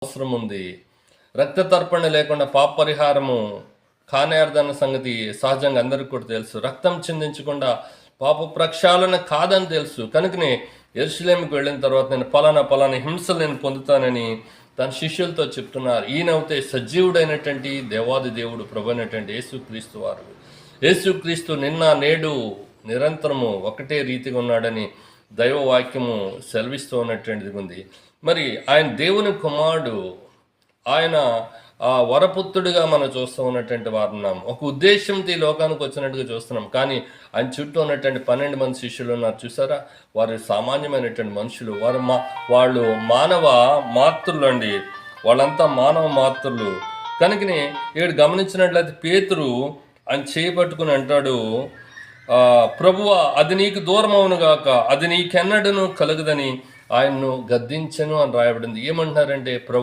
అవసరం ఉంది. రక్త తర్పణ లేకుండా పాప పరిహారము కానేరదన్న సంగతి సహజంగా అందరికీ కూడా తెలుసు. రక్తం చిందించకుండా పాప ప్రక్షాళన కాదని తెలుసు. కనుకనే యెరూషలేముకి వెళ్ళిన తర్వాత నేను పలానా హింసలు నేను పొందుతానని తన శిష్యులతో చెప్తున్నారు. ఈయనవుతే సజీవుడైనటువంటి దేవాది దేవుడు ప్రభు అయినటువంటి యేసుక్రీస్తు వారు. యేసుక్రీస్తు నిన్న నేడు నిరంతరము ఒకటే రీతిగా ఉన్నాడని దైవ వాక్యము సెలవిస్తూ ఉన్నటువంటిది ఉంది. మరి ఆయన దేవుని కుమారుడు, ఆయన వరపుత్రుడిగా మనం చూస్తూ ఉన్నటువంటి వారు ఉన్నాం. ఒక ఉద్దేశంతో ఈ లోకానికి వచ్చినట్టుగా చూస్తున్నాం. కానీ ఆయన చుట్టూ ఉన్నటువంటి 12 మంది శిష్యులు ఉన్నారు చూసారా, వారు సామాన్యమైనటువంటి మనుషులు. వాళ్ళు మానవ మాతృలు అండి. వాళ్ళంతా మానవ మాతృలు. కనుకనే ఇక్కడ గమనించినట్లయితే పేతురు ఆయన చేయబట్టుకుని అంటాడు, ప్రభువా అది నీకు దూరం అవును గాక, అది నీకెన్నడను కలగదని ఆయన్ను గద్దించను అని రాయబడింది. ఏమంటున్నారంటే, ప్రభు